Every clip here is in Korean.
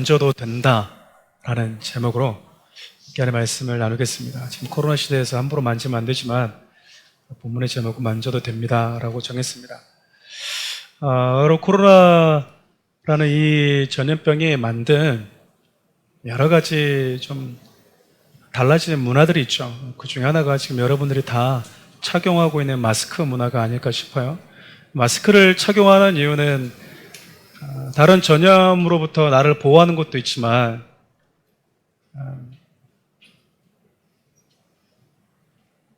만져도 된다라는 제목으로 하나님의 말씀을 나누겠습니다. 지금 코로나 시대에서 함부로 만지면 안 되지만 본문의 제목은 만져도 됩니다라고 정했습니다. 바로 코로나라는 이 전염병이 만든 여러 가지 좀 달라지는 문화들이 있죠. 그 중에 하나가 지금 여러분들이 다 착용하고 있는 마스크 문화가 아닐까 싶어요. 마스크를 착용하는 이유는 다른 전염으로부터 나를 보호하는 것도 있지만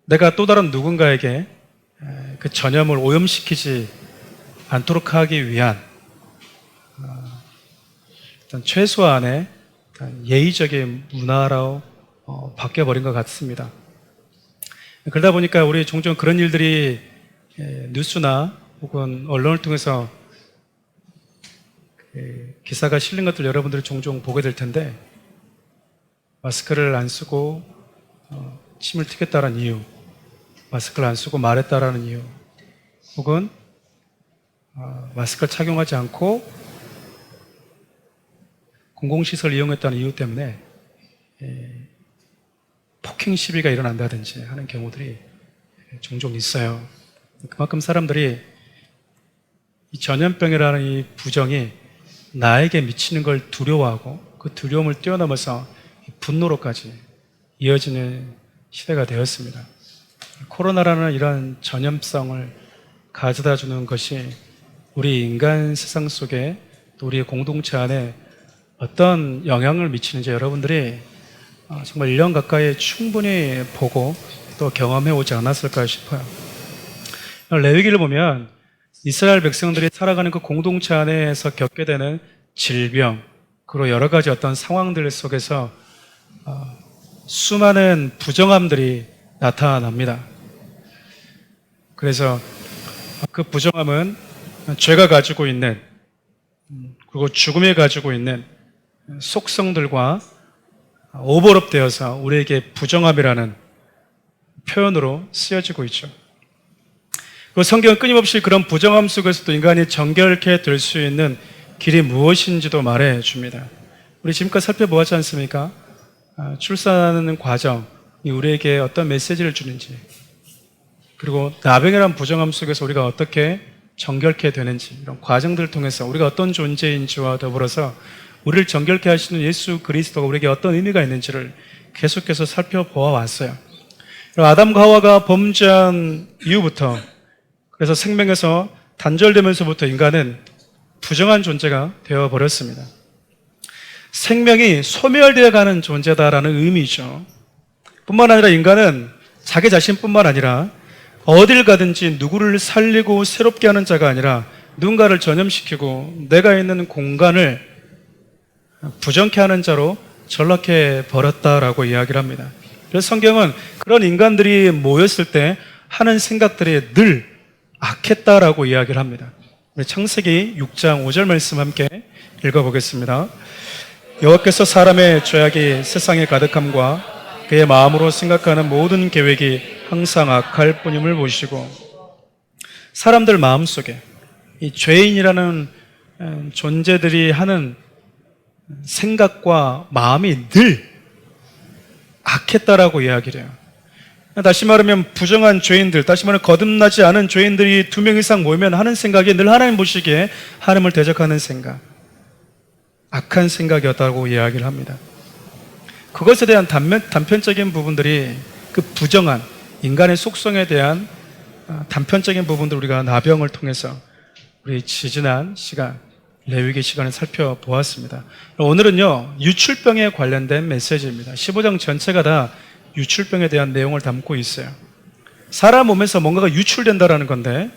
내가 또 다른 누군가에게 그 전염을 오염시키지 않도록 하기 위한 일단 최소한의 예의적인 문화로 바뀌어버린 것 같습니다. 그러다 보니까 우리 종종 그런 일들이 뉴스나 혹은 언론을 통해서 기사가 실린 것들 여러분들이 종종 보게 될 텐데, 마스크를 안 쓰고 침을 튀겼다는 이유, 마스크를 안 쓰고 말했다라는 이유, 혹은 마스크를 착용하지 않고 공공시설을 이용했다는 이유 때문에 폭행 시비가 일어난다든지 하는 경우들이 종종 있어요. 그만큼 사람들이 이 전염병이라는 이 부정이 나에게 미치는 걸 두려워하고 그 두려움을 뛰어넘어서 분노로까지 이어지는 시대가 되었습니다. 코로나라는 이런 전염성을 가져다 주는 것이 우리 인간 세상 속에 또 우리의 공동체 안에 어떤 영향을 미치는지 여러분들이 정말 1년 가까이 충분히 보고 또 경험해 오지 않았을까 싶어요. 레위기를 보면 이스라엘 백성들이 살아가는 그 공동체 안에서 겪게 되는 질병, 그리고 여러 가지 어떤 상황들 속에서 수많은 부정함들이 나타납니다. 그래서 그 부정함은 죄가 가지고 있는, 그리고 죽음이 가지고 있는 속성들과 오버랩되어서 우리에게 부정함이라는 표현으로 쓰여지고 있죠. 그 성경은 끊임없이 그런 부정함 속에서도 인간이 정결케 될 수 있는 길이 무엇인지도 말해 줍니다. 우리 지금까지 살펴보았지 않습니까? 출산하는 과정이 우리에게 어떤 메시지를 주는지, 그리고 나병이란 부정함 속에서 우리가 어떻게 정결케 되는지, 이런 과정들을 통해서 우리가 어떤 존재인지와 더불어서 우리를 정결케 하시는 예수 그리스도가 우리에게 어떤 의미가 있는지를 계속해서 살펴보아 왔어요. 아담과 하와가 범죄한 이후부터, 그래서 생명에서 단절되면서부터 인간은 부정한 존재가 되어버렸습니다. 생명이 소멸되어 가는 존재다라는 의미죠. 뿐만 아니라 인간은 자기 자신뿐만 아니라 어딜 가든지 누구를 살리고 새롭게 하는 자가 아니라 누군가를 전염시키고 내가 있는 공간을 부정케 하는 자로 전락해 버렸다라고 이야기를 합니다. 그래서 성경은 그런 인간들이 모였을 때 하는 생각들이 늘 악했다라고 이야기를 합니다. 우리 창세기 6장 5절 말씀 함께 읽어보겠습니다. 여호와께서 사람의 죄악이 세상에 가득함과 그의 마음으로 생각하는 모든 계획이 항상 악할 뿐임을 보시고, 사람들 마음속에 이 죄인이라는 존재들이 하는 생각과 마음이 늘 악했다라고 이야기를 해요. 다시 말하면 부정한 죄인들, 다시 말하면 거듭나지 않은 죄인들이 2명 이상 모이면 하는 생각이 늘 하나님 보시기에 하나님을 대적하는 생각, 악한 생각이었다고 이야기를 합니다. 그것에 대한 단편적인 부분들이, 그 부정한 인간의 속성에 대한 단편적인 부분들 우리가 나병을 통해서 우리 지지난 시간 레위기 시간에 살펴보았습니다. 오늘은요, 유출병에 관련된 메시지입니다. 15장 전체가 다 유출병에 대한 내용을 담고 있어요. 사람 몸에서 뭔가가 유출된다라는 건데,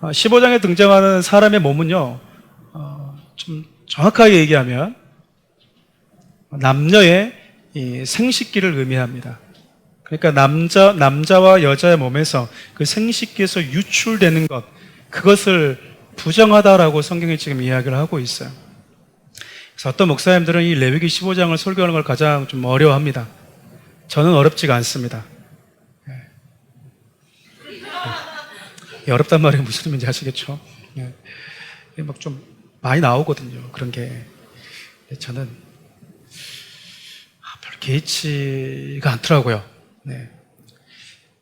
15장에 등장하는 사람의 몸은요, 좀 정확하게 얘기하면 남녀의 이 생식기를 의미합니다. 그러니까 남자와 여자의 몸에서 그 생식기에서 유출되는 것, 그것을 부정하다라고 성경이 지금 이야기를 하고 있어요. 그래서 어떤 목사님들은 이 레위기 15장을 설교하는 걸 가장 좀 어려워합니다. 저는 어렵지가 않습니다. 어렵단 말이 무슨 의미인지 아시겠죠? 막 좀 많이 나오거든요, 그런 게. 저는 별로 개의치가 않더라고요. 네.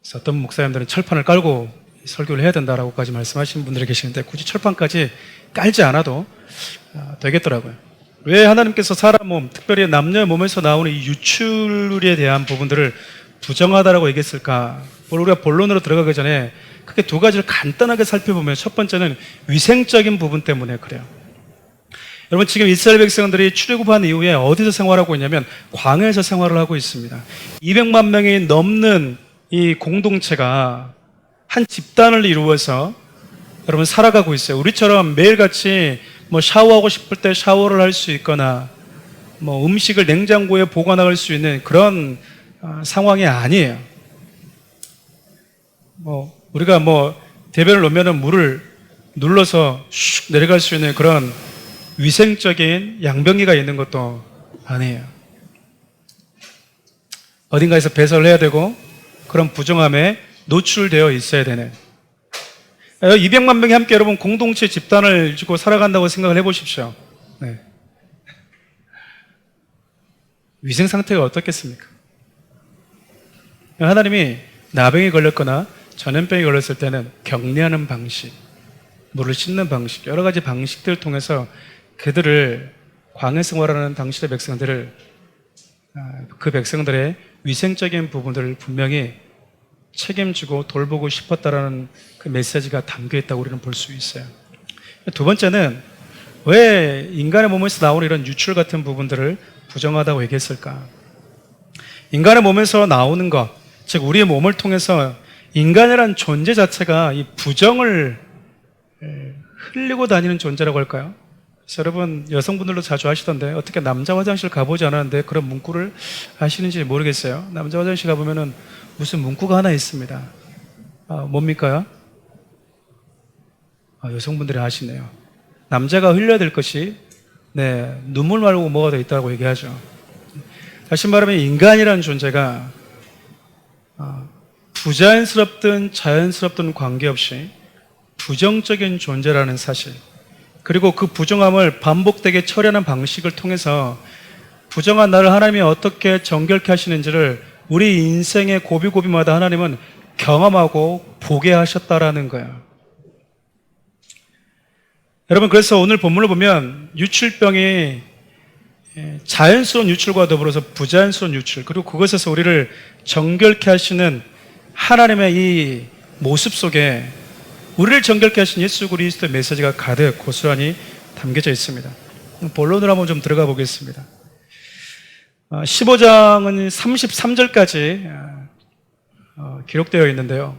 그래서 어떤 목사님들은 철판을 깔고 설교를 해야 된다라고까지 말씀하시는 분들이 계시는데 굳이 철판까지 깔지 않아도 되겠더라고요. 왜 하나님께서 사람 몸, 특별히 남녀의 몸에서 나오는 이 유출에 대한 부분들을 부정하다라고 얘기했을까? 우리가 본론으로 들어가기 전에 크게 두 가지를 간단하게 살펴보면 첫 번째는 위생적인 부분 때문에 그래요. 여러분 지금 이스라엘 백성들이 출애굽한 이후에 어디서 생활하고 있냐면 광야에서 생활을 하고 있습니다. 200만 명이 넘는 이 공동체가 한 집단을 이루어서 여러분 살아가고 있어요. 우리처럼 매일같이 뭐 샤워하고 싶을 때 샤워를 할 수 있거나 뭐 음식을 냉장고에 보관할 수 있는 그런 상황이 아니에요. 뭐 우리가 뭐 대변을 놓으면은 물을 눌러서 슉 내려갈 수 있는 그런 위생적인 양변기가 있는 것도 아니에요. 어딘가에서 배설을 해야 되고 그런 부정함에 노출되어 있어야 되는 200만 명이 함께 여러분 공동체 집단을 지고 살아간다고 생각을 해보십시오. 네. 위생 상태가 어떻겠습니까? 하나님이 나병이 걸렸거나 전염병이 걸렸을 때는 격리하는 방식, 물을 씻는 방식, 여러 가지 방식들을 통해서 그들을 광야 생활하는 당시의 백성들을 그 백성들의 위생적인 부분들을 분명히 책임지고 돌보고 싶었다라는 그 메시지가 담겨 있다고 우리는 볼 수 있어요. 두 번째는 왜 인간의 몸에서 나오는 이런 유출 같은 부분들을 부정하다고 얘기했을까? 인간의 몸에서 나오는 것, 즉 우리의 몸을 통해서 인간이란 존재 자체가 이 부정을 흘리고 다니는 존재라고 할까요? 그래서 여러분 여성분들도 자주 하시던데 어떻게 남자 화장실 가보지 않았는데 그런 문구를 아시는지 모르겠어요. 남자 화장실 가보면은 무슨 문구가 하나 있습니다. 뭡니까요? 여성분들이 아시네요. 남자가 흘려야 될 것이 눈물 말고 뭐가 더 있다고 얘기하죠. 다시 말하면 인간이라는 존재가 부자연스럽든 자연스럽든 관계없이 부정적인 존재라는 사실, 그리고 그 부정함을 반복되게 처리하는 방식을 통해서 부정한 나를 하나님이 어떻게 정결케 하시는지를 우리 인생의 고비고비마다 하나님은 경험하고 보게 하셨다라는 거예요. 여러분 그래서 오늘 본문을 보면 유출병이 자연스러운 유출과 더불어서 부자연스러운 유출, 그리고 그것에서 우리를 정결케 하시는 하나님의 이 모습 속에 우리를 정결케 하신 예수 그리스도의 메시지가 가득 고스란히 담겨져 있습니다. 본론으로 한번 좀 들어가 보겠습니다. 15장은 33절까지 기록되어 있는데요.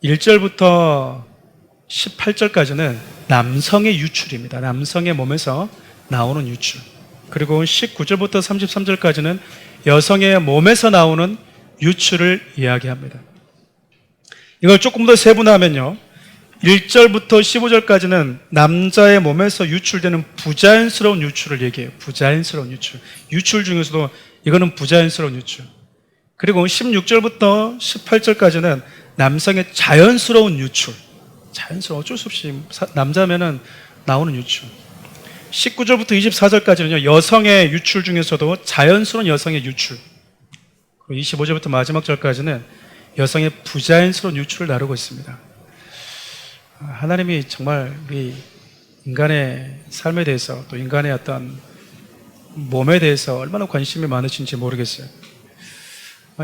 1절부터 18절까지는 남성의 유출입니다. 남성의 몸에서 나오는 유출. 그리고 19절부터 33절까지는 여성의 몸에서 나오는 유출을 이야기합니다. 이걸 조금 더 세분화하면요, 1절부터 15절까지는 남자의 몸에서 유출되는 부자연스러운 유출을 얘기해요. 부자연스러운 유출. 유출 중에서도 이거는 부자연스러운 유출. 그리고 16절부터 18절까지는 남성의 자연스러운 유출. 자연스러운, 어쩔 수 없이 남자면은 나오는 유출. 19절부터 24절까지는요, 여성의 유출 중에서도 자연스러운 여성의 유출. 25절부터 마지막 절까지는 여성의 부자연스러운 유출을 다루고 있습니다. 하나님이 정말 우리 인간의 삶에 대해서, 또 인간의 어떤 몸에 대해서 얼마나 관심이 많으신지 모르겠어요.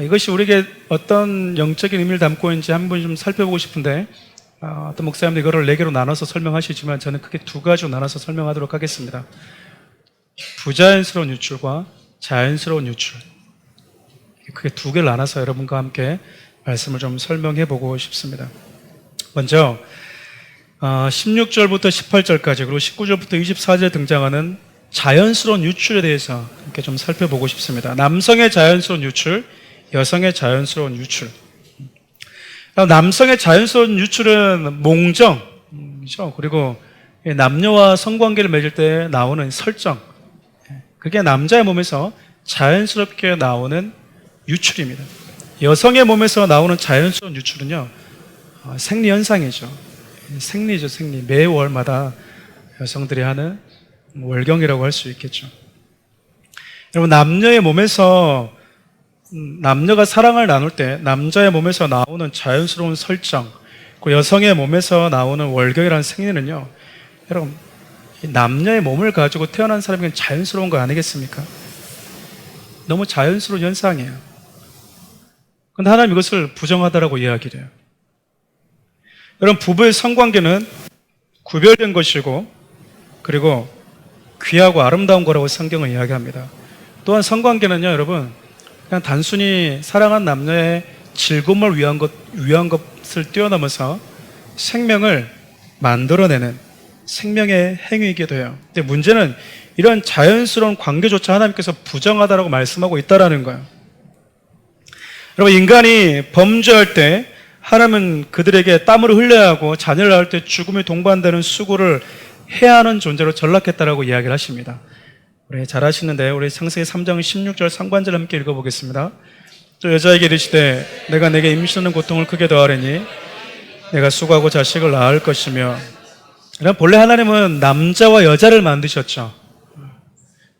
이것이 우리에게 어떤 영적인 의미를 담고 있는지 한번 좀 살펴보고 싶은데, 어떤 목사님들 이거를 4개로 나눠서 설명하시지만 저는 크게 2가지로 나눠서 설명하도록 하겠습니다. 부자연스러운 유출과 자연스러운 유출. 크게 2개를 나눠서 여러분과 함께 말씀을 좀 설명해 보고 싶습니다. 먼저 16절부터 18절까지 그리고 19절부터 24절에 등장하는 자연스러운 유출에 대해서 이렇게 좀 살펴보고 싶습니다. 남성의 자연스러운 유출, 여성의 자연스러운 유출. 남성의 자연스러운 유출은 몽정이죠. 그리고 남녀와 성관계를 맺을 때 나오는 설정, 그게 남자의 몸에서 자연스럽게 나오는 유출입니다. 여성의 몸에서 나오는 자연스러운 유출은요, 생리현상이죠. 생리죠, 생리. 매월마다 여성들이 하는 월경이라고 할 수 있겠죠. 여러분, 남녀의 몸에서 남녀가 사랑을 나눌 때 남자의 몸에서 나오는 자연스러운 설정, 그 여성의 몸에서 나오는 월경이라는 생리는요, 여러분, 이 남녀의 몸을 가지고 태어난 사람에게는 자연스러운 거 아니겠습니까? 너무 자연스러운 현상이에요. 그런데 하나님 이것을 부정하다라고 이야기를 해요. 여러분, 부부의 성관계는 구별된 것이고, 그리고 귀하고 아름다운 거라고 성경은 이야기합니다. 또한 성관계는요, 여러분, 그냥 단순히 사랑한 남녀의 즐거움을 위한 것을 뛰어넘어서 생명을 만들어내는 생명의 행위이기도 해요. 근데 문제는 이런 자연스러운 관계조차 하나님께서 부정하다라고 말씀하고 있다라는 거예요. 여러분, 인간이 범죄할 때 하나님은 그들에게 땀을 흘려야 하고 자녀를 낳을 때 죽음이 동반되는 수고를 해야 하는 존재로 전락했다라고 이야기를 하십니다. 우리 잘 아시는데 우리 창세기 3장 16절 상반절 함께 읽어보겠습니다. 또 여자에게 이르시되 내가 내게 임신하는 고통을 크게 더하리니 내가 수고하고 자식을 낳을 것이며. 본래 하나님은 남자와 여자를 만드셨죠.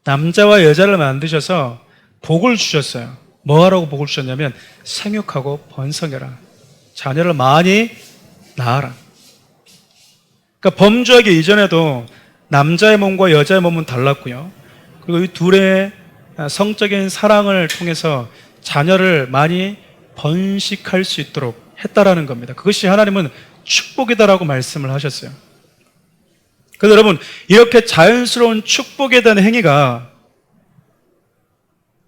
남자와 여자를 만드셔서 복을 주셨어요. 뭐 하라고 복을 주셨냐면 생육하고 번성해라, 자녀를 많이 낳아라. 그러니까 범죄하기 이전에도 남자의 몸과 여자의 몸은 달랐고요, 그리고 이 둘의 성적인 사랑을 통해서 자녀를 많이 번식할 수 있도록 했다라는 겁니다. 그것이 하나님은 축복이다라고 말씀을 하셨어요. 그래서 여러분, 이렇게 자연스러운 축복에 대한 행위가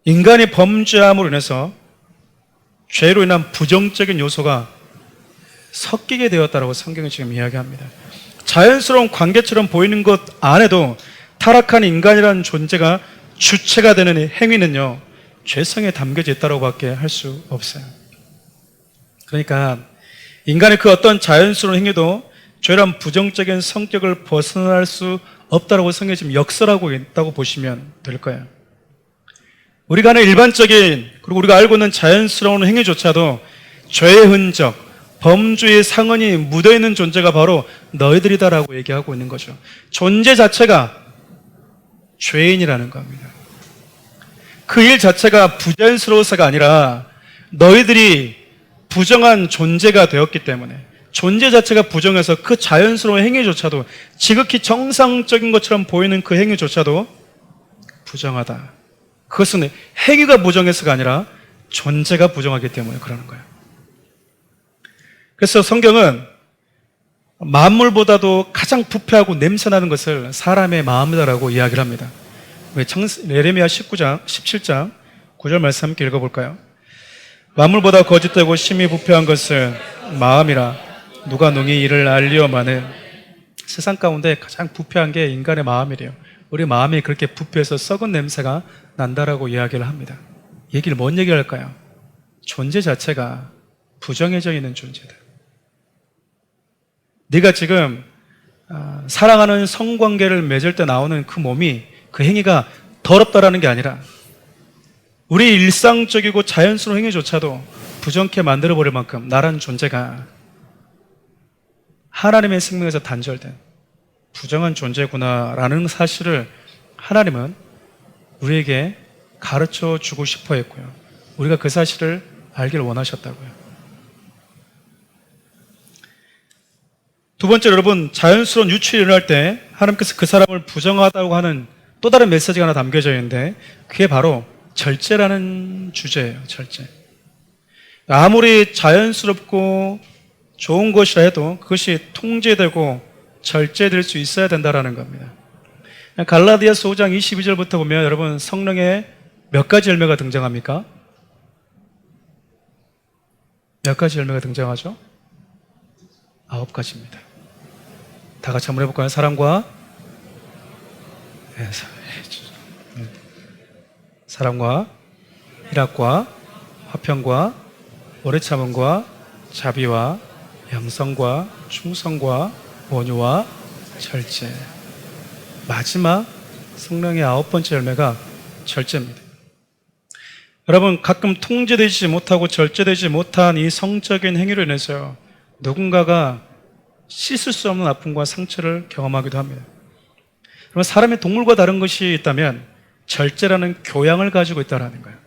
인간이 범죄함으로 인해서 죄로 인한 부정적인 요소가 섞이게 되었다라고 성경은 지금 이야기합니다. 자연스러운 관계처럼 보이는 것 안에도 타락한 인간이라는 존재가 주체가 되는 행위는요, 죄성에 담겨져 있다고 밖에 할 수 없어요. 그러니까 인간의 그 어떤 자연스러운 행위도 죄란 부정적인 성격을 벗어날 수 없다고 성경이 지금 역설하고 있다고 보시면 될 거예요. 우리가 하는 일반적인, 그리고 우리가 알고 있는 자연스러운 행위조차도 죄의 흔적, 범죄의 상흔이 묻어있는 존재가 바로 너희들이다라고 얘기하고 있는 거죠. 존재 자체가 죄인이라는 겁니다. 그 일 자체가 부자연스러워서가 아니라 너희들이 부정한 존재가 되었기 때문에, 존재 자체가 부정해서 그 자연스러운 행위조차도, 지극히 정상적인 것처럼 보이는 그 행위조차도 부정하다. 그것은 행위가 부정해서가 아니라 존재가 부정하기 때문에 그러는 거예요. 그래서 성경은 만물보다도 가장 부패하고 냄새나는 것을 사람의 마음이다라고 이야기를 합니다. 예레미야 17장 9절 말씀 함께 읽어볼까요? 만물보다 거짓되고 심히 부패한 것은 마음이라 누가 능히 이를 알리오마는. 세상 가운데 가장 부패한 게 인간의 마음이래요. 우리 마음이 그렇게 부패해서 썩은 냄새가 난다라고 이야기를 합니다. 뭔 얘기를 할까요? 존재 자체가 부정해져 있는 존재다. 네가 지금 사랑하는 성관계를 맺을 때 나오는 그 몸이, 그 행위가 더럽다라는 게 아니라 우리 일상적이고 자연스러운 행위조차도 부정케 만들어버릴 만큼 나라는 존재가 하나님의 생명에서 단절된 부정한 존재구나라는 사실을 하나님은 우리에게 가르쳐 주고 싶어 했고요, 우리가 그 사실을 알기를 원하셨다고요. 두 번째, 여러분, 자연스러운 유출이 일어날 때 하나님께서 그 사람을 부정하다고 하는 또 다른 메시지가 하나 담겨져 있는데, 그게 바로 절제라는 주제예요. 절제. 아무리 자연스럽고 좋은 것이라 해도 그것이 통제되고 절제될 수 있어야 된다라는 겁니다. 갈라디아서 5장 22절부터 보면 여러분, 성령의 몇 가지 열매가 등장합니까? 몇 가지 열매가 등장하죠? 9가지입니다. 다 같이 한번 해볼까요? 사랑과 희락과 화평과 오래 참음과 자비와 양성과 충성과 온유와 절제. 마지막 성령의 9번째 열매가 절제입니다. 여러분, 가끔 통제되지 못하고 절제되지 못한 이 성적인 행위로 인해서 누군가가 씻을 수 없는 아픔과 상처를 경험하기도 합니다. 그러면 사람이 동물과 다른 것이 있다면 절제라는 교양을 가지고 있다는 거예요.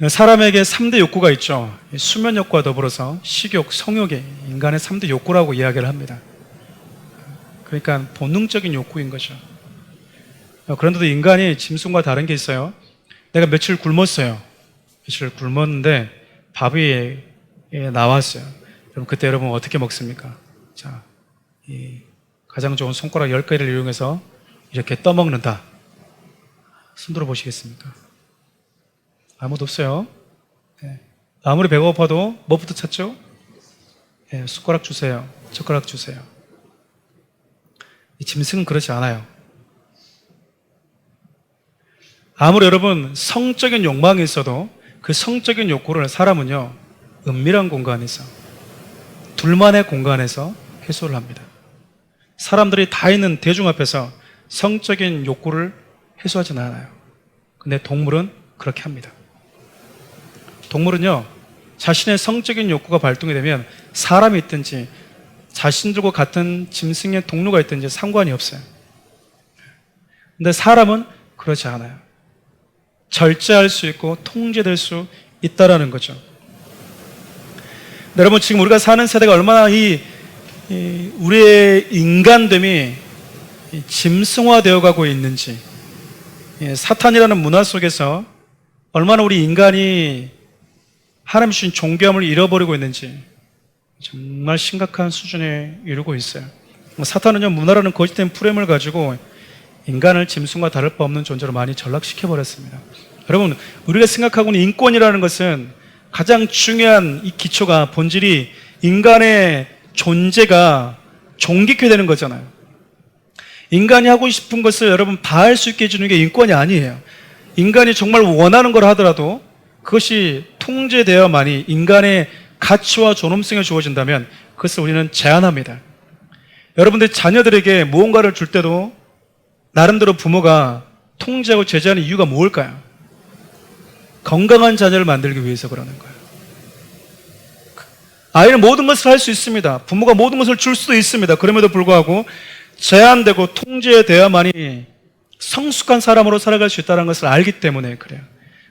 사람에게 3대 욕구가 있죠. 수면 욕구와 더불어서 식욕, 성욕이 인간의 3대 욕구라고 이야기를 합니다. 그러니까 본능적인 욕구인 거죠. 그런데도 인간이 짐승과 다른 게 있어요. 내가 며칠 굶었어요. 며칠 굶었는데 밥이 나왔어요. 그럼 그때 여러분 어떻게 먹습니까? 자, 이 가장 좋은 손가락 10개를 이용해서 이렇게 떠먹는다. 손들어 보시겠습니까? 아무도 없어요. 네. 아무리 배가 고파도 뭐부터 찾죠? 네, 숟가락 주세요. 젓가락 주세요. 이 짐승은 그렇지 않아요. 아무리 여러분 성적인 욕망이 있어도 그 성적인 욕구를 사람은요, 은밀한 공간에서, 둘만의 공간에서 해소를 합니다. 사람들이 다 있는 대중 앞에서 성적인 욕구를 해소하지는 않아요. 근데 동물은 그렇게 합니다. 동물은요, 자신의 성적인 욕구가 발동이 되면 사람이 있든지 자신들과 같은 짐승의 동료가 있든지 상관이 없어요. 근데 사람은 그렇지 않아요. 절제할 수 있고 통제될 수 있다라는 거죠. 여러분, 지금 우리가 사는 세대가 얼마나 우리의 인간됨이 짐승화되어 가고 있는지, 사탄이라는 문화 속에서 얼마나 우리 인간이 하나님 주신 존귀함을 잃어버리고 있는지 정말 심각한 수준에 이르고 있어요. 사탄은요, 문화라는 거짓된 프레임을 가지고 인간을 짐승과 다를 바 없는 존재로 많이 전락시켜버렸습니다. 여러분, 우리가 생각하고 있는 인권이라는 것은 가장 중요한 이 기초가, 본질이 인간의 존재가 존귀케 되는 거잖아요. 인간이 하고 싶은 것을 여러분 다 할 수 있게 해주는 게 인권이 아니에요. 인간이 정말 원하는 걸 하더라도 그것이 통제되어야만이 인간의 가치와 존엄성이 주어진다면 그것을 우리는 제한합니다. 여러분들 자녀들에게 무언가를 줄 때도 나름대로 부모가 통제하고 제재하는 이유가 뭘까요? 건강한 자녀를 만들기 위해서 그러는 거예요. 아이는 모든 것을 할 수 있습니다. 부모가 모든 것을 줄 수도 있습니다. 그럼에도 불구하고 제한되고 통제되어야만이 성숙한 사람으로 살아갈 수 있다는 것을 알기 때문에 그래요.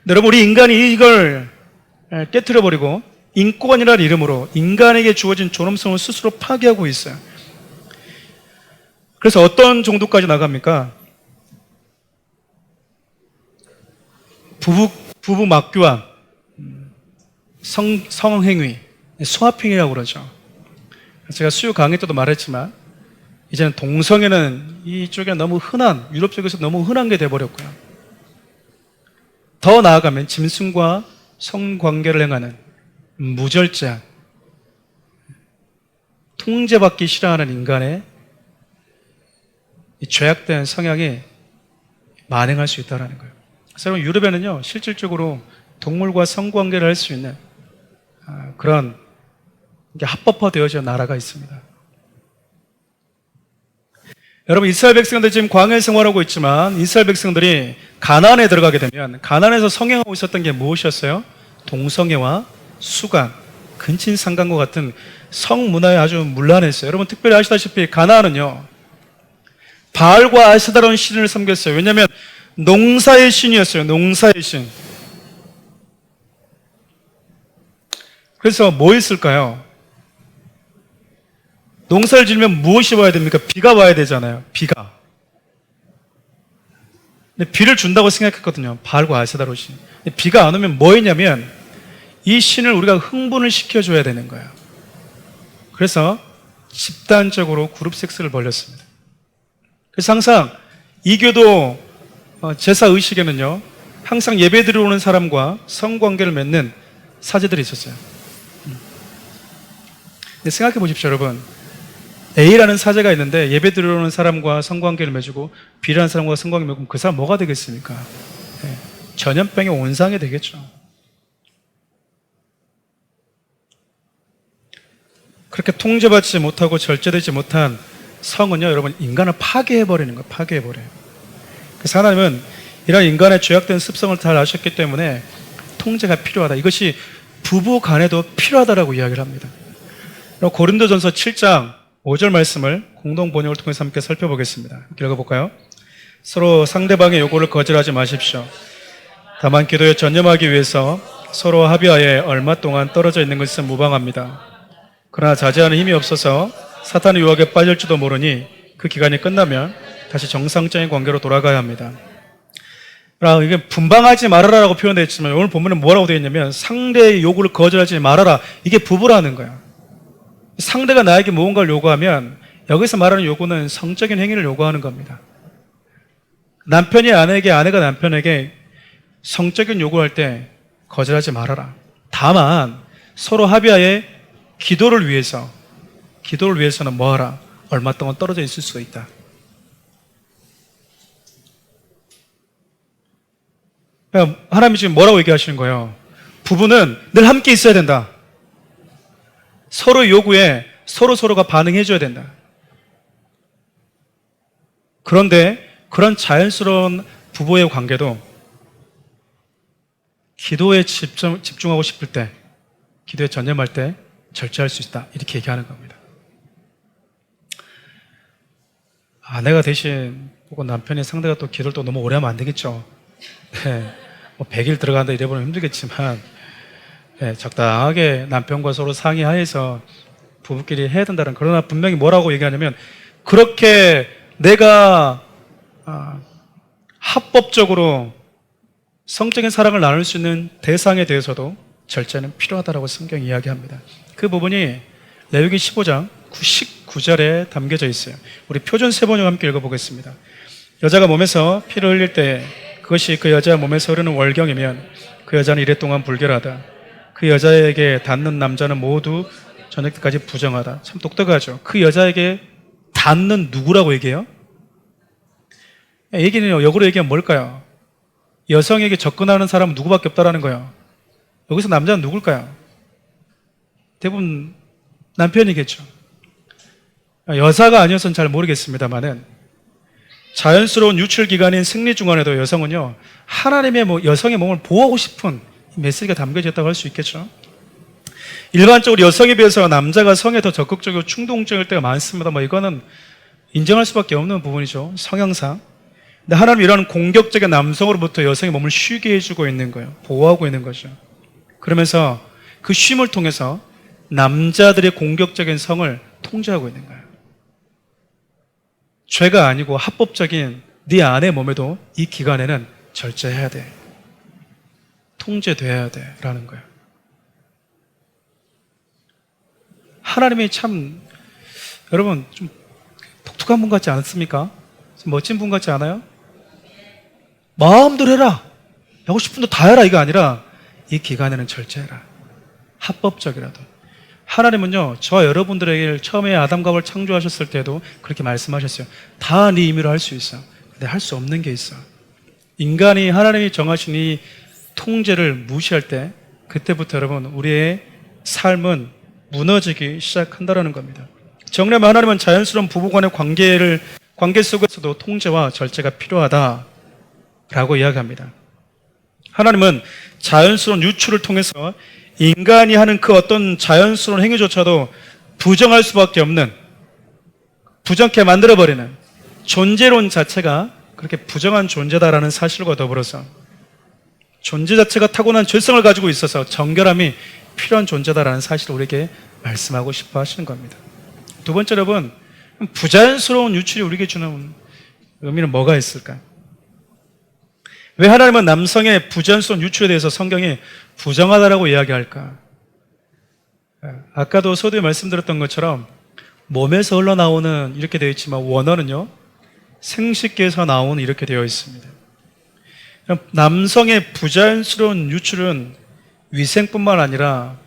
여러분, 우리 인간이 이걸 깨트려버리고 인권이라는 이름으로 인간에게 주어진 존엄성을 스스로 파괴하고 있어요. 그래서 어떤 정도까지 나갑니까? 부부 막교환, 성행위, 수합행위라고 그러죠. 제가 수요 강의 때도 말했지만 이제는 동성애는 이쪽에 너무 흔한, 유럽 쪽에서 너무 흔한 게 돼버렸고요. 더 나아가면 짐승과 성관계를 행하는 무절제한, 통제받기 싫어하는 인간의 이 죄악된 성향이 만행할 수 있다는 거예요. 그래서 여러분, 유럽에는요, 실질적으로 동물과 성관계를 할 수 있는 그런 합법화되어진 나라가 있습니다. 여러분, 이스라엘 백성들 지금 광야에 생활하고 있지만 이스라엘 백성들이 가나안에 들어가게 되면 가나안에서 성행하고 있었던 게 무엇이었어요? 동성애와 수간, 근친상간과 같은 성문화에 아주 문란했어요. 여러분, 특별히 아시다시피 가나안은요, 바알과 아세다라는 신을 섬겼어요. 왜냐하면 농사의 신이었어요. 농사의 신. 그래서 뭐 있을까요? 농사를 지으면 무엇이 와야 됩니까? 비가 와야 되잖아요. 비가. 근데 비를 준다고 생각했거든요. 바알과 아세다로 신. 근데 비가 안 오면 뭐 했냐면 이 신을 우리가 흥분을 시켜줘야 되는 거예요. 그래서 집단적으로 그룹 섹스를 벌였습니다. 그래서 항상 이교도 제사 의식에는요, 항상 예배 드리러 오는 사람과 성관계를 맺는 사제들이 있었어요. 근데 생각해 보십시오, 여러분. A라는 사제가 있는데 예배 드리러 오는 사람과 성관계를 맺고 B라는 사람과 성관계를 맺으면 그 사람 뭐가 되겠습니까? 네, 전염병의 온상이 되겠죠. 그렇게 통제받지 못하고 절제되지 못한 성은요, 여러분, 인간을 파괴해버리는 거예요. 파괴해버려요. 그래서 하나님은 이런 인간의 죄악된 습성을 잘 아셨기 때문에 통제가 필요하다. 이것이 부부 간에도 필요하다라고 이야기를 합니다. 고린도전서 7장 5절 말씀을 공동 번역을 통해서 함께 살펴보겠습니다. 함께 읽어볼까요? 서로 상대방의 요구를 거절하지 마십시오. 다만 기도에 전념하기 위해서 서로 합의하에 얼마 동안 떨어져 있는 것은 무방합니다. 그러나 자제하는 힘이 없어서 사탄의 유혹에 빠질지도 모르니 그 기간이 끝나면 다시 정상적인 관계로 돌아가야 합니다. 이게 분방하지 말아라라고 표현되어 있지만 오늘 본문에 뭐라고 되어 있냐면 상대의 요구를 거절하지 말아라. 이게 부부라는 거야. 상대가 나에게 무언가를 요구하면 여기서 말하는 요구는 성적인 행위를 요구하는 겁니다. 남편이 아내에게, 아내가 남편에게 성적인 요구할 때 거절하지 말아라. 다만 서로 합의하에 기도를 위해서는 뭐하라? 얼마 동안 떨어져 있을 수가 있다. 하나님이 지금 뭐라고 얘기하시는 거예요? 부부는 늘 함께 있어야 된다. 서로의 요구에 서로가 반응해 줘야 된다. 그런데 그런 자연스러운 부부의 관계도 기도에 집중하고 싶을 때, 기도에 전념할 때 절제할 수 있다. 이렇게 얘기하는 겁니다. 아내가 대신 혹은 남편의 상대가 또 기도를 또 너무 오래 하면 안 되겠죠. 네, 100일 들어간다 이래보면 힘들겠지만 적당하게 남편과 서로 상의하에서 부부끼리 해야 된다는, 그러나 분명히 뭐라고 얘기하냐면 그렇게 내가 합법적으로 성적인 사랑을 나눌 수 있는 대상에 대해서도 절제는 필요하다고 성경이 이야기합니다. 그 부분이 레위기 15장 19절에 담겨져 있어요. 우리 표준 세번역 함께 읽어보겠습니다. 여자가 몸에서 피를 흘릴 때 그것이 그 여자 몸에서 흐르는 월경이면 그 여자는 이래 동안 불결하다. 그 여자에게 닿는 남자는 모두 저녁 때까지 부정하다. 참 독특하죠. 그 여자에게 닿는 누구라고 얘기해요? 얘기는 역으로 얘기하면 뭘까요? 여성에게 접근하는 사람은 누구밖에 없다라는 거예요. 여기서 남자는 누굴까요? 대부분 남편이겠죠. 여사가 아니어서는 잘 모르겠습니다만은 자연스러운 유출 기간인 생리 중간에도 여성은요, 하나님의 여성의 몸을 보호하고 싶은 메시지가 담겨져 있다고 할 수 있겠죠. 일반적으로 여성에 비해서 남자가 성에 더 적극적이고 충동적일 때가 많습니다. 이거는 인정할 수밖에 없는 부분이죠. 성향상. 근데 하나님은 이런 공격적인 남성으로부터 여성의 몸을 쉬게 해주고 있는 거예요. 보호하고 있는 거죠. 그러면서 그 쉼을 통해서 남자들의 공격적인 성을 통제하고 있는 거예요. 죄가 아니고 합법적인 네 아내 몸에도 이 기간에는 절제해야 돼. 통제돼야 돼. 라는 거예요. 하나님이 참, 여러분, 좀 독특한 분 같지 않습니까? 좀 멋진 분 같지 않아요? 마음대로 해라. 하고 싶은 대로 다 해라. 이거 아니라 이 기간에는 절제해라. 합법적이라도. 하나님은요, 저와 여러분들에게 처음에 아담과 하와를 창조하셨을 때도 그렇게 말씀하셨어요. 다 네 임의로 할 수 있어. 근데 할 수 없는 게 있어. 인간이 하나님이 정하신 이 통제를 무시할 때 그때부터 여러분 우리의 삶은 무너지기 시작한다라는 겁니다. 정리하면 하나님은 자연스러운 부부간의 관계 속에서도 통제와 절제가 필요하다라고 이야기합니다. 하나님은 자연스러운 유출을 통해서 인간이 하는 그 어떤 자연스러운 행위조차도 부정할 수밖에 없는, 부정케 만들어버리는 존재론 자체가 그렇게 부정한 존재다라는 사실과 더불어서 존재 자체가 타고난 죄성을 가지고 있어서 정결함이 필요한 존재다라는 사실을 우리에게 말씀하고 싶어 하시는 겁니다. 두 번째, 여러분, 부자연스러운 유출이 우리에게 주는 의미는 뭐가 있을까요? 왜 하나님은 남성의 부자연스러운 유출에 대해서 성경이 부정하다라고 이야기할까? 아까도 서두에 말씀드렸던 것처럼 몸에서 흘러나오는 이렇게 되어 있지만 원어는요, 생식기에서 나오는 이렇게 되어 있습니다. 남성의 부자연스러운 유출은 위생뿐만 아니라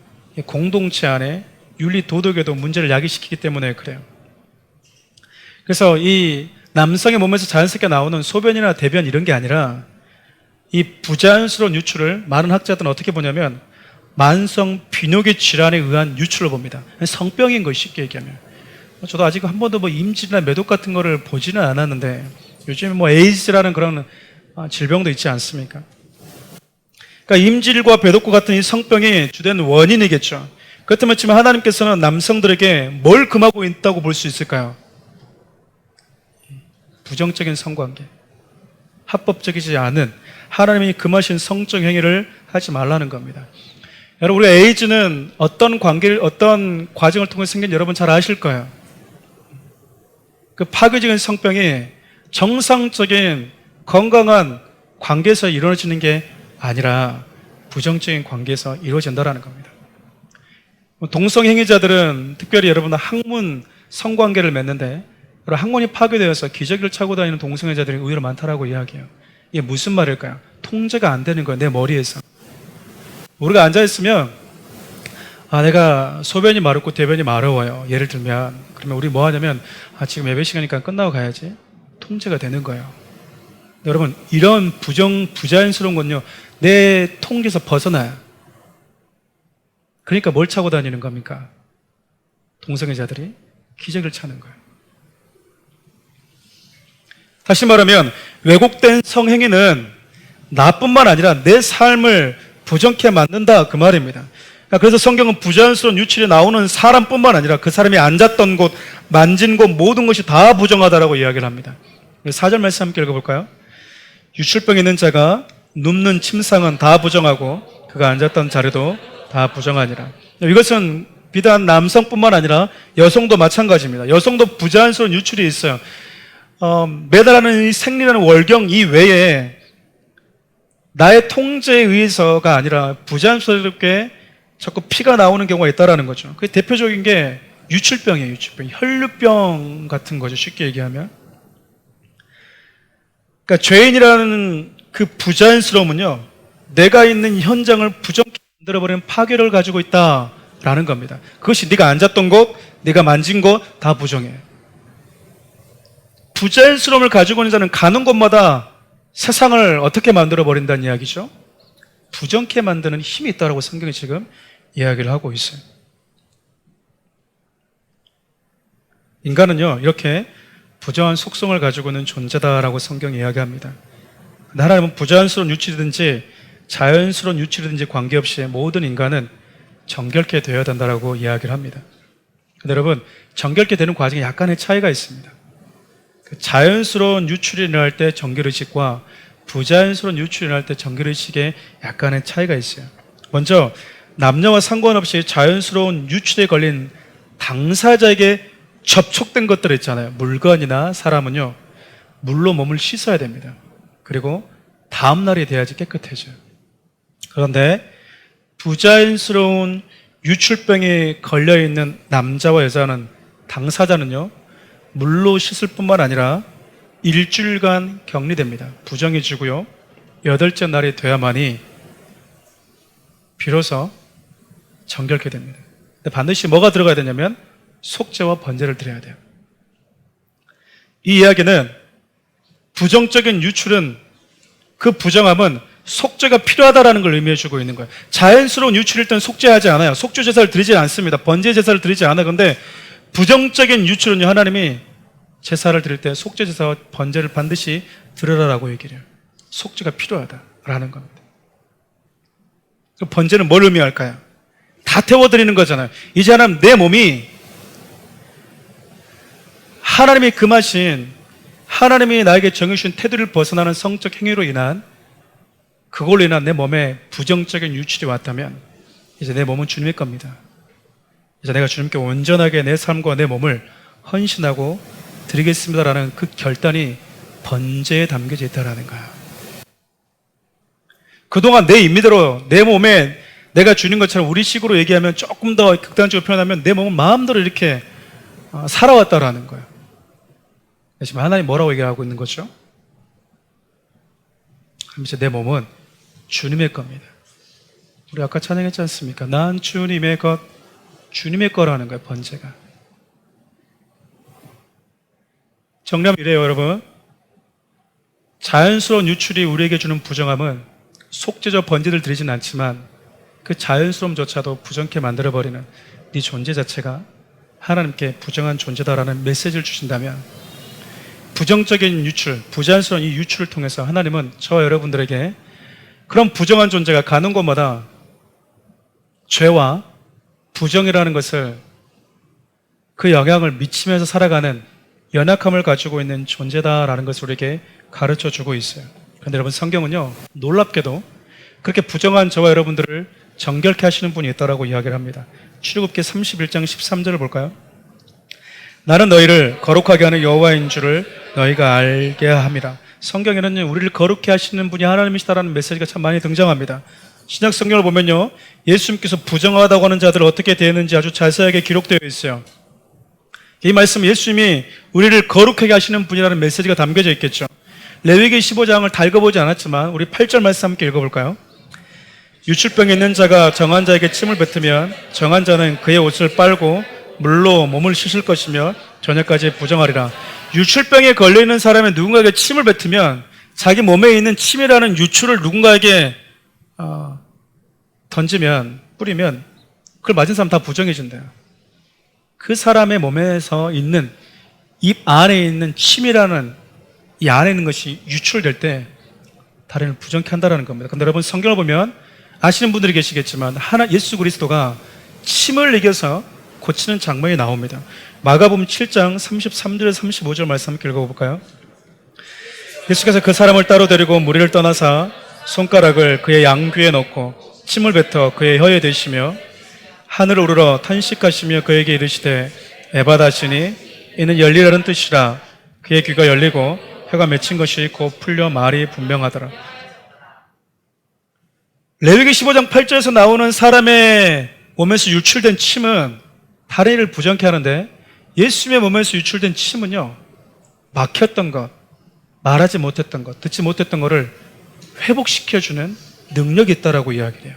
공동체 안에 윤리 도덕에도 문제를 야기시키기 때문에 그래요. 그래서 이 남성의 몸에서 자연스럽게 나오는 소변이나 대변 이런 게 아니라 이 부자연스러운 유출을 많은 학자들은 어떻게 보냐면 만성 비뇨기 질환에 의한 유출을 봅니다. 성병인 거예요, 쉽게 얘기하면. 저도 아직 한 번도 임질이나 매독 같은 거를 보지는 않았는데 요즘에 에이즈라는 그런 질병도 있지 않습니까? 그러니까 임질과 배독과 같은 이 성병이 주된 원인이겠죠. 그렇다면 지금 하나님께서는 남성들에게 뭘 금하고 있다고 볼 수 있을까요? 부정적인 성관계. 합법적이지 않은 하나님이 금하신 성적 행위를 하지 말라는 겁니다. 여러분, 우리 에이즈는 어떤 과정을 통해 생긴 여러분 잘 아실 거예요. 그 파괴적인 성병이 정상적인 건강한 관계에서 이루어지는 게 아니라 부정적인 관계에서 이루어진다는 겁니다. 동성행위자들은 특별히 여러분 학문 성관계를 맺는데 학문이 파괴되어서 기저귀를 차고 다니는 동성애자들이 의외로 많다라고 이야기해요. 이게 무슨 말일까요? 통제가 안 되는 거예요. 내 머리에서. 우리가 앉아있으면 내가 소변이 마렵고 대변이 마려워요. 예를 들면 그러면 우리 뭐 하냐면 지금 예배 시간이니까 끝나고 가야지. 통제가 되는 거예요. 여러분, 이런 부자연스러운 건요, 내 통제에서 벗어나요. 그러니까 뭘 차고 다니는 겁니까? 동성애자들이 기저귀를 차는 거예요. 다시 말하면 왜곡된 성행위는 나뿐만 아니라 내 삶을 부정케 만든다, 그 말입니다. 그래서 성경은 부자연스러운 유출이 나오는 사람뿐만 아니라 그 사람이 앉았던 곳, 만진 곳 모든 것이 다 부정하다라고 이야기를 합니다. 4절 말씀 함께 읽어볼까요? 유출병 있는 자가 눕는 침상은 다 부정하고 그가 앉았던 자리도 다 부정하니라. 이것은 비단 남성뿐만 아니라 여성도 마찬가지입니다. 여성도 부자연스러운 유출이 있어요. 매달하는 이 생리라는 월경 이외에 나의 통제에 의해서가 아니라 부자연스럽게 자꾸 피가 나오는 경우가 있다는 거죠. 그 대표적인 게 유출병이에요. 유출병. 혈류병 같은 거죠. 쉽게 얘기하면. 그러니까 죄인이라는 그 부자연스러움은요, 내가 있는 현장을 부정케 만들어버리는 파괴를 가지고 있다라는 겁니다. 그것이 네가 앉았던 곳, 네가 만진 곳 다 부정해요. 부자연스러움을 가지고 있는 자는 가는 곳마다 세상을 어떻게 만들어버린다는 이야기죠? 부정케 만드는 힘이 있다고 성경이 지금 이야기를 하고 있어요. 인간은요, 이렇게 부정한 속성을 가지고 있는 존재다라고 성경이 이야기합니다. 하나님은 부자연스러운 유출이든지 자연스러운 유출이든지 관계없이 모든 인간은 정결케 되어야 된다라고 이야기를 합니다. 근데 여러분, 정결케 되는 과정에 약간의 차이가 있습니다. 자연스러운 유출이 일어날 때 정결의식과 부자연스러운 유출이 일어날 때 정결의식에 약간의 차이가 있어요. 먼저 남녀와 상관없이 자연스러운 유출에 걸린 당사자에게 접촉된 것들 있잖아요. 물건이나 사람은요, 물로 몸을 씻어야 됩니다. 그리고 다음 날이 돼야지 깨끗해져요. 그런데 부자연스러운 유출병에 걸려있는 남자와 여자는, 당사자는요, 물로 씻을 뿐만 아니라 일주일간 격리됩니다. 부정해지고요, 8째 날이 돼야만이 비로소 정결케 됩니다. 근데 반드시 뭐가 들어가야 되냐면 속죄와 번제를 드려야 돼요. 이 이야기는 부정적인 유출은, 그 부정함은 속죄가 필요하다라는 걸 의미해 주고 있는 거예요. 자연스러운 유출일 땐 속죄하지 않아요. 속죄 제사를 드리지 않습니다. 번제 제사를 드리지 않아요. 그런데 부정적인 유출은요, 하나님이 제사를 드릴 때 속죄 제사와 번제를 반드시 드려라라고 얘기를 해요. 속죄가 필요하다라는 겁니다. 그 번제는 뭘 의미할까요? 다 태워드리는 거잖아요. 이제 하나님, 내 몸이 하나님이 금하신, 하나님이 나에게 정해주신 테두리를 벗어나는 성적 행위로 인한, 그걸로 인한 내 몸에 부정적인 유출이 왔다면 이제 내 몸은 주님의 겁니다. 이제 내가 주님께 온전하게 내 삶과 내 몸을 헌신하고 드리겠습니다라는 그 결단이 번제에 담겨져 있다는 거야. 그동안 내 임의대로 내 몸에 내가 주는 것처럼, 우리식으로 얘기하면 조금 더 극단적으로 표현하면 내 몸은 마음대로 이렇게 살아왔다라는 거예요. 지금 하나님 뭐라고 얘기하고 있는 거죠? 그럼 이제 내 몸은 주님의 겁니다. 우리 아까 찬양했지 않습니까? 난 주님의 것, 주님의 거라는 거예요, 번제가. 정리하면 이래요, 여러분. 자연스러운 유출이 우리에게 주는 부정함은 속죄적 번제를 드리진 않지만 그 자연스러움조차도 부정케 만들어버리는 네 존재 자체가 하나님께 부정한 존재다라는 메시지를 주신다면, 부정적인 유출, 부자연스러운 이 유출을 통해서 하나님은 저와 여러분들에게 그런 부정한 존재가 가는 곳마다 죄와 부정이라는 것을, 그 영향을 미치면서 살아가는 연약함을 가지고 있는 존재다라는 것을 우리에게 가르쳐 주고 있어요. 그런데 여러분, 성경은요, 놀랍게도 그렇게 부정한 저와 여러분들을 정결케 하시는 분이 있다라고 이야기를 합니다. 출애굽기 31장 13절을 볼까요? 나는 너희를 거룩하게 하는 여호와인 줄을 너희가 알게 함이라. 성경에는 우리를 거룩케 하시는 분이 하나님이시다라는 메시지가 참 많이 등장합니다. 신약 성경을 보면요, 예수님께서 부정하다고 하는 자들을 어떻게 대했는지 아주 자세하게 기록되어 있어요. 이 말씀, 예수님이 우리를 거룩하게 하시는 분이라는 메시지가 담겨져 있겠죠. 레위기 15장을 다 읽어보지 않았지만 우리 8절 말씀 함께 읽어볼까요? 유출병에 있는 자가 정한 자에게 침을 뱉으면 정한 자는 그의 옷을 빨고 물로 몸을 씻을 것이며 저녁까지 부정하리라. 유출병에 걸려있는 사람이 누군가에게 침을 뱉으면 자기 몸에 있는 침이라는 유출을 누군가에게 던지면, 뿌리면 그걸 맞은 사람 다 부정해진대요. 그 사람의 몸에서 있는, 입 안에 있는 침이라는 이 안에 있는 것이 유출될 때 다른을 부정케 한다는 겁니다. 근데 여러분, 성경을 보면 아시는 분들이 계시겠지만 예수 그리스도가 침을 이겨서 고치는 장면이 나옵니다. 마가복음 7장 33절 35절 말씀 함께 읽어볼까요? 예수께서 그 사람을 따로 데리고 무리를 떠나사 손가락을 그의 양귀에 넣고 침을 뱉어 그의 혀에 대시며 하늘을 우러러 탄식하시며 그에게 이르시되 에바다시니 이는 열리라는 뜻이라. 그의 귀가 열리고 혀가 맺힌 것이 곧 풀려 말이 분명하더라. 레위기 15장 8절에서 나오는 사람의 몸에서 유출된 침은 다른 일을 부정케 하는데, 예수님의 몸에서 유출된 침은요, 막혔던 것, 말하지 못했던 것, 듣지 못했던 것을 회복시켜주는 능력이 있다라고 이야기를 해요.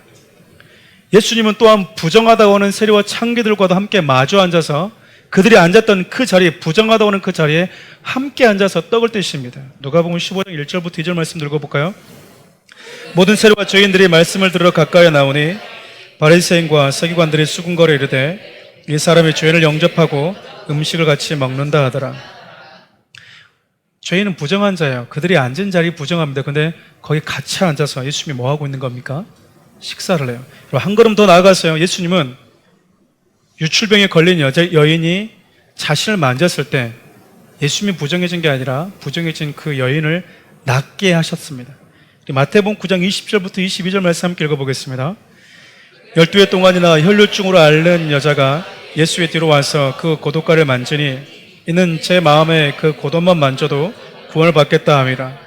예수님은 또한 부정하다고 하는 세리와 창기들과도 함께 마주 앉아서 그들이 앉았던 그 자리에, 부정하다고 하는 그 자리에 함께 앉아서 떡을 떼십니다. 누가복음 15장 1절부터 2절 말씀 읽어볼까요? 모든 세리와 죄인들이 말씀을 들으러 가까이 나오니 바리새인과 서기관들이 수군거려 이르되 이 사람이 죄인을 영접하고 음식을 같이 먹는다 하더라. 죄인은 부정한 자예요. 그들이 앉은 자리 부정합니다. 근데 거기 같이 앉아서 예수님이 뭐 하고 있는 겁니까? 식사를 해요. 한 걸음 더 나아가서요, 예수님은 유출병에 걸린 여인이 자신을 만졌을 때 예수님이 부정해진 게 아니라 부정해진 그 여인을 낫게 하셨습니다. 마태복음 9장 20절부터 22절 말씀 함께 읽어보겠습니다. 12회 동안이나 혈류증으로 앓는 여자가 예수의 뒤로 와서 그 고독가를 만지니 이는 제 마음에 그 고독만 만져도 구원을 받겠다 함이라.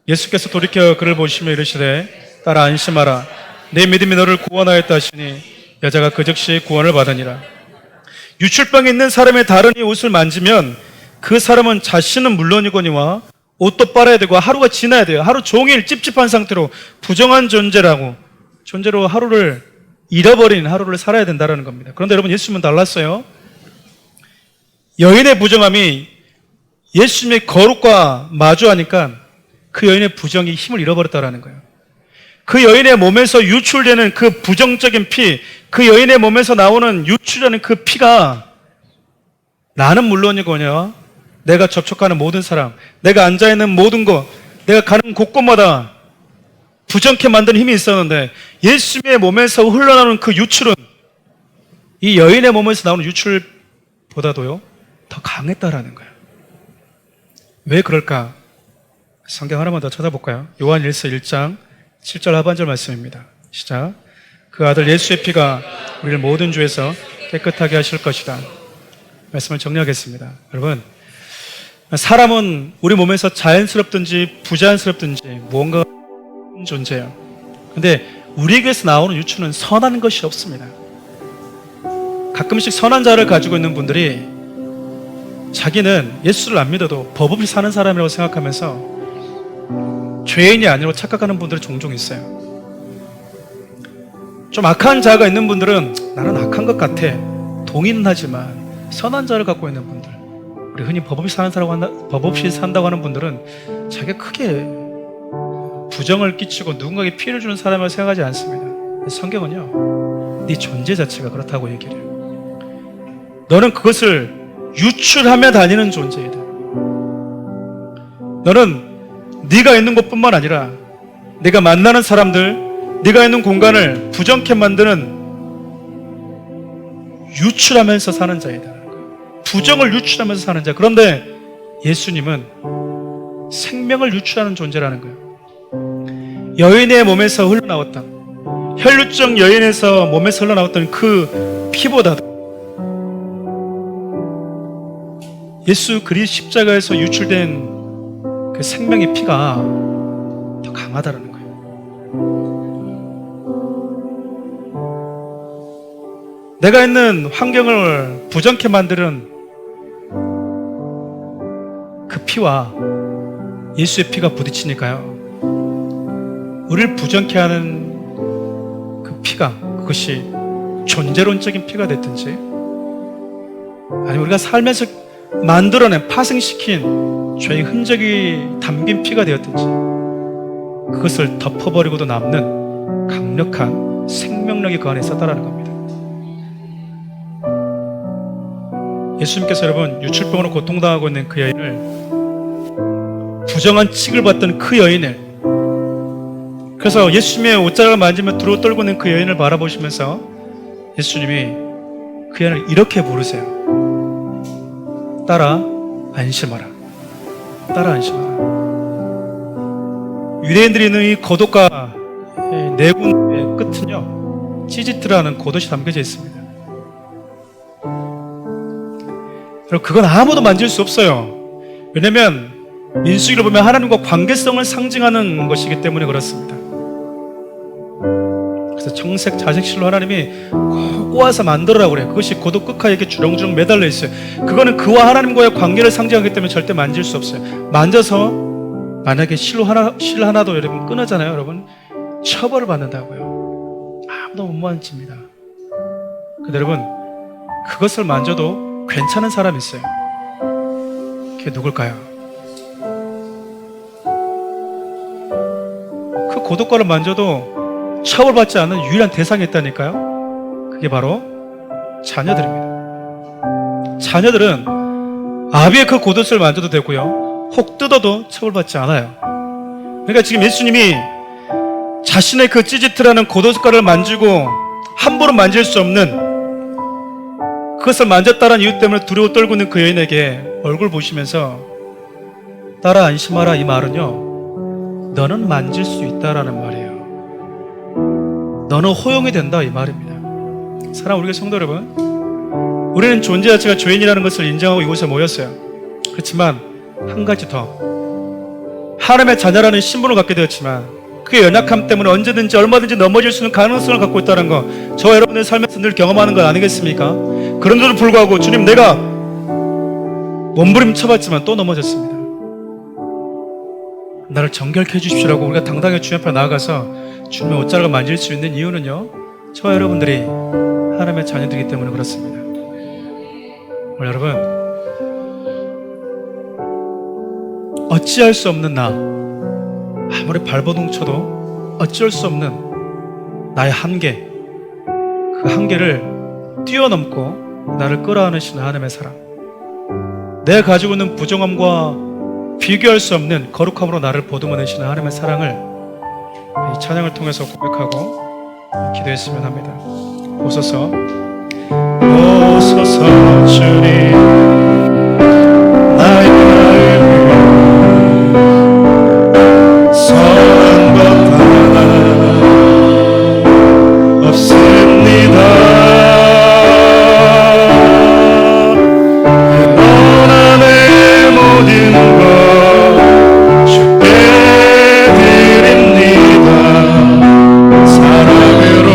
예수께서 돌이켜 그를 보시며 이르시되 딸아 안심하라. 내 믿음이 너를 구원하였다 하시니 여자가 그 즉시 구원을 받으니라. 유출병에 있는 사람의 다른 이 옷을 만지면 그 사람은 자신은 물론이거니와 옷도 빨아야 되고 하루가 지나야 돼요. 하루 종일 찝찝한 상태로 부정한 존재로 하루를 잃어버린 하루를 살아야 된다는 겁니다. 그런데 여러분, 예수님은 달랐어요. 여인의 부정함이 예수님의 거룩과 마주하니까 그 여인의 부정이 힘을 잃어버렸다는 거예요. 그 여인의 몸에서 유출되는 그 부정적인 피, 그 여인의 몸에서 나오는 유출하는 그 피가 나는 물론이거니와 내가 접촉하는 모든 사람, 내가 앉아있는 모든 것, 내가 가는 곳곳마다 부정케 만드는 힘이 있었는데, 예수님의 몸에서 흘러나오는 그 유출은 이 여인의 몸에서 나오는 유출보다도요 더 강했다라는 거예요. 왜 그럴까? 성경 하나만 더 찾아볼까요? 요한일서 1장 7절 하반절 말씀입니다. 시작. 그 아들 예수의 피가 우리를 모든 죄에서 깨끗하게 하실 것이다. 말씀을 정리하겠습니다. 여러분, 사람은 우리 몸에서 자연스럽든지 부자연스럽든지 무언가 존재예요. 근데 우리에게서 나오는 유추는 선한 것이 없습니다. 가끔씩 선한 자를 가지고 있는 분들이 자기는 예수를 안 믿어도 법 없이 사는 사람이라고 생각하면서 죄인이 아니라고 착각하는 분들이 종종 있어요. 좀 악한 자가 있는 분들은 나는 악한 것 같아, 동의는 하지만 선한 자를 갖고 있는 분들, 우리 흔히 법 없이 산다고 하는 분들은 자기가 크게 부정을 끼치고 누군가에게 피해를 주는 사람이라고 생각하지 않습니다. 성경은요, 네 존재 자체가 그렇다고 얘기를 해요. 너는 그것을 유출하며 다니는 존재이다. 너는 네가 있는 곳뿐만 아니라 네가 만나는 사람들, 네가 있는 공간을 부정케 만드는 유출하면서 사는 자이다. 부정을 유출하면서 사는 자. 그런데 예수님은 생명을 유출하는 존재라는 거예요. 여인의 몸에서 흘러나왔던, 혈루증 여인에서 몸에서 흘러나왔던 그 피보다도 예수 그리스도 십자가에서 유출된 그 생명의 피가 더 강하다는 거예요. 내가 있는 환경을 부정케 만드는 그 피와 예수의 피가 부딪히니까요, 우리를 부정케 하는 그 피가, 그것이 존재론적인 피가 됐든지 아니면 우리가 살면서 만들어낸, 파생시킨 죄의 흔적이 담긴 피가 되었든지 그것을 덮어버리고도 남는 강력한 생명력이 그 안에 있었다는 겁니다. 예수님께서 여러분, 유출병으로 고통당하고 있는 그 여인을, 부정한 취급을 받던 그 여인을, 그래서 예수님의 옷자락을 만지며 두려워 떨고 있는 그 여인을 바라보시면서 예수님이 그 여인을 이렇게 부르세요. 따라 안심하라. 따라 안심하라. 유대인들이 있는 이 고독과 내군의 끝은요, 찌지트라는 고독이 담겨져 있습니다. 여러분, 그건 아무도 만질 수 없어요. 왜냐하면 민수기를 보면 하나님과 관계성을 상징하는 것이기 때문에 그렇습니다. 그래서 청색 자색실로 하나님이 꼬아서 만들어라고 그래요. 그것이 고독 끝에 이렇게 주렁주렁 매달려 있어요. 그거는 그와 하나님과의 관계를 상징하기 때문에 절대 만질 수 없어요. 만져서 만약에 실 하나도 여러분 끊어잖아요. 여러분, 처벌을 받는다고요. 아무도 못 만집니다. 근데 여러분, 그것을 만져도 괜찮은 사람이 있어요. 그게 누굴까요? 그 고독과를 만져도 처벌받지 않는 유일한 대상이 있다니까요. 그게 바로 자녀들입니다. 자녀들은 아비의 그 고독을 만져도 되고요, 혹 뜯어도 처벌받지 않아요. 그러니까 지금 예수님이 자신의 그 찌지트라는 고독가를 만지고 함부로 만질 수 없는, 그것을 만졌다는 이유 때문에 두려워 떨고 있는 그 여인에게 얼굴 보시면서 따라 안심하라, 이 말은요, 너는 만질 수 있다라는 말이에요. 너는 허용이 된다, 이 말입니다. 사랑하는 우리 성도 여러분, 우리는 존재 자체가 죄인이라는 것을 인정하고 이곳에 모였어요. 그렇지만 한 가지 더, 하나님의 자녀라는 신분을 갖게 되었지만 그의 연약함 때문에 언제든지 얼마든지 넘어질 수 있는 가능성을 갖고 있다는 거, 저와 여러분의 삶에서 늘 경험하는 것 아니겠습니까? 그런데도 불구하고 주님, 내가 몸부림쳐봤지만 또 넘어졌습니다. 나를 정결케 해주십시오라고 우리가 당당히 주님 앞에 나아가서 주님의 옷자락을 만질 수 있는 이유는요, 저와 여러분들이 하나님의 자녀들이기 때문에 그렇습니다. 오늘 여러분, 어찌할 수 없는 나, 아무리 발버둥 쳐도 어찌할 수 없는 나의 한계, 그 한계를 뛰어넘고 나를 끌어안으시는 하나님의 사랑, 내가 가지고 있는 부정함과 비교할 수 없는 거룩함으로 나를 보듬어내시는 하나님의 사랑을 이 찬양을 통해서 고백하고 기도했으면 합니다. 오소서, 오소서 주님, 나의 마음을 선한 것 하나 없습니다. 원하는 모든 것 주께 드립니다. 사랑으로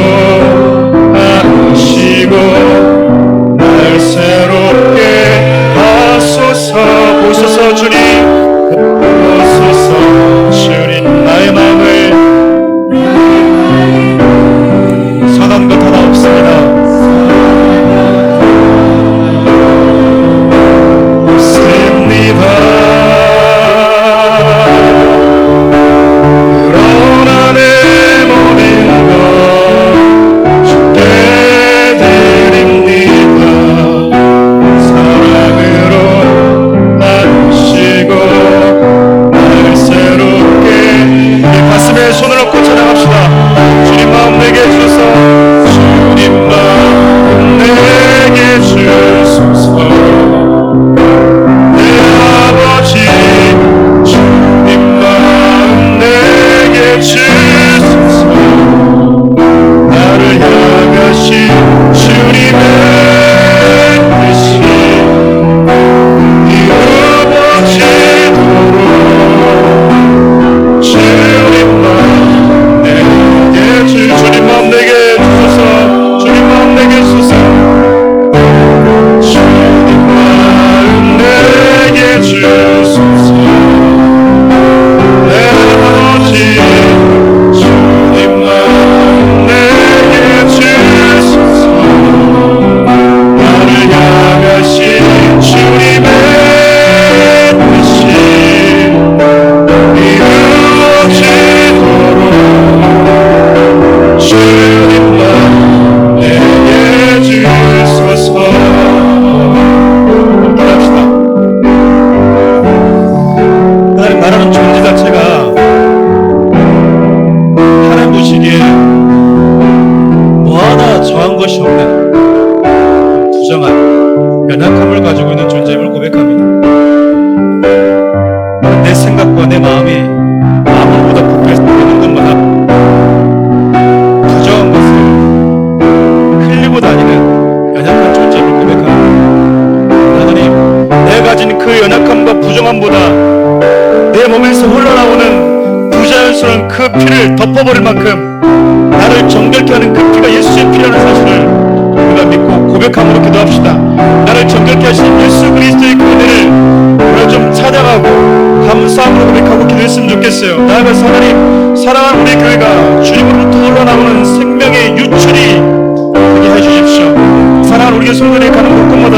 안으시고 날 새롭게 하소서. 오소서 주님, 오소서 주님, 나의 마음을 선한 것 하나 없습니다. 없습니다. 그러나 내 모든 것 주께 드립니다. 사랑으로 안으시고 날 새롭게. 이 가슴에 손을 얹고 찬양합시다. 주님 마음 내게 주소서. 주님 마음 내게 주소서. 내 아버지, 주님 마음 내게 주소서. 생각과 내 마음이 아무보다 부패해서 되는 것마다 부정한 것을 흘리고 다니는 연약한 존재를 고백합니다. 하나님, 내가 가진 그 연약함과 부정함보다 내 몸에서 흘러나오는 부자연스러운 그 피를 덮어버릴 만큼 나를 정결케 하는 그 피가 예수의 피라는 사실을 우리가 믿고 고백함으로 기도합시다. 나를 정결케 하시는 예수 그리스도의 그 은혜를 우리가 좀 찾아가고 감사함으로 고백하고 기도했으면 좋겠어요. 나아가서 하나님, 사랑하는 우리 교회가 주님으로부터 흘러나오는 생명의 유출이 되게 해주십시오. 사랑하는 우리 성도들이 가는 곳곳마다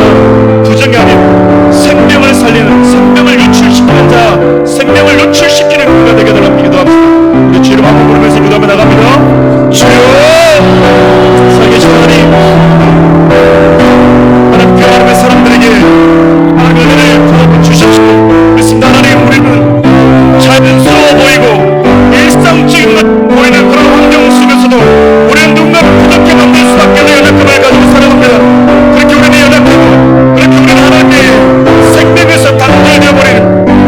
부정이 아닌 생명을 살리는, 생명을 유출시키는 자, 생명을 유출시키는 교회가 되게 달라고 기도합시다. 우리 주님 한번 부르면서 기도하며 나갑니다. 주여, 살계신 하나님, 하나님 그 하나님의 사람들에게 하나님의 은혜를 부어 주십시오. 그렇습니다. 하나님, 우리는 자연스러워 보이고 일상적인 것 보이는 그런 환경 속에서도 우리는 누군가를 부족해 만들 수밖에 없는 연약함을 가지고 살아갑니다. 그렇게 우리는 연약하고, 그렇게 우리는 하나님의 생명에서 단절되어 버리는,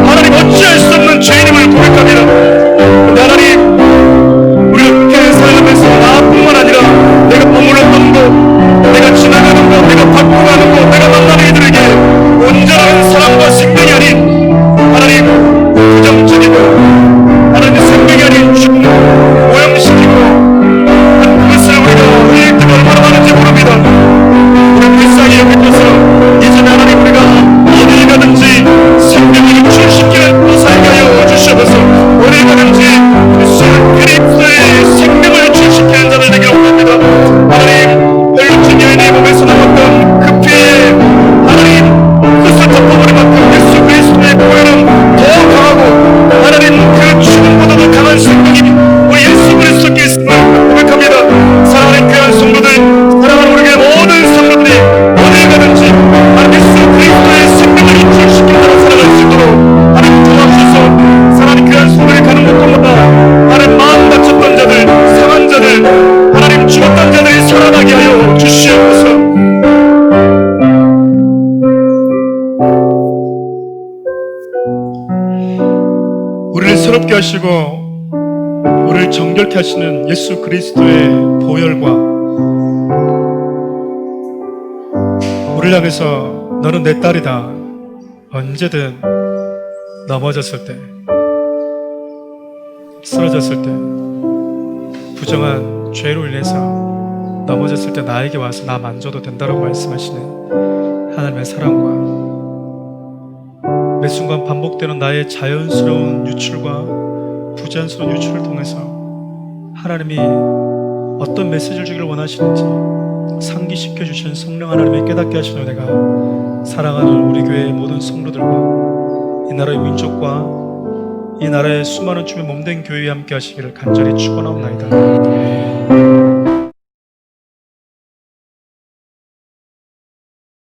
하나님 어찌할 수 없는 죄인임을 고백합니다. 그런데 하나님, 우리가 그렇게 살아가면서 나뿐만 아니라 내가 머물렀던 곳, 내가 지나가는 곳, 내가 받고 가는 곳, 내가 만나는 이들에게 온전한 사랑과 생명이 아닌 하나님 부정적이고 하나님의 생명이 아닌 죽음을 오염시키고 한 그것을 우리가 흘릴 때가 얼마나 많은지 모릅니다. 우리 불쌍히 여기셔서 이전에 하나님 우리가 어딜 가든지 생명을 유출시키는 또 살게 하여 주시옵소서. 어딜 가든지 예수 그리스도의 생명을 유출시키는 자들 되기를 원합니다. 하나님, 혈육신 여인의 몸에서 나왔던 그 피에 하나님 그것을 덮어버린 만큼 예수 그리스도의 보혈은 더 강하고 하나님 그 죽음보다도 강한 생명이 우리 예수 그리스도께 있음을 고백합니다. 사랑하는 귀한 성도들, 사랑하는 우리 교회 모든 성도들이 어딜 가든지 하나님 예수 그리스도의 생명을 유출시키는 자로 살아갈 수 있도록 하나님 도와주셔서, 사랑하는 귀한 성도들이 가는 곳마다 하나님 마음 다쳤던 자들, 상한 자들, 하나님 죽었던 자들이 살아나게 하여 주시옵소서. 우리를 새롭게 하시고 우리를 정결케 하시는 예수 그리스도의 보혈과 우리를 향해서 너는 내 딸이다, 언제든 넘어졌을 때, 쓰러졌을 때, 부정한 죄로 인해서 넘어졌을 때 나에게 와서 나 만져도 된다고 말씀하시는 하나님의 사랑과 매 순간 반복되는 나의 자연스러운 유출과 부자연스러운 유출을 통해서 하나님이 어떤 메시지를 주기를 원하시는지 상기시켜 주신 성령 하나님의 깨닫게 하시는 은혜가 사랑하는 우리 교회의 모든 성도들과 이 나라의 민족과 이 나라의 수많은 주의 몸된 교회에 함께 하시기를 간절히 축원하옵나이다.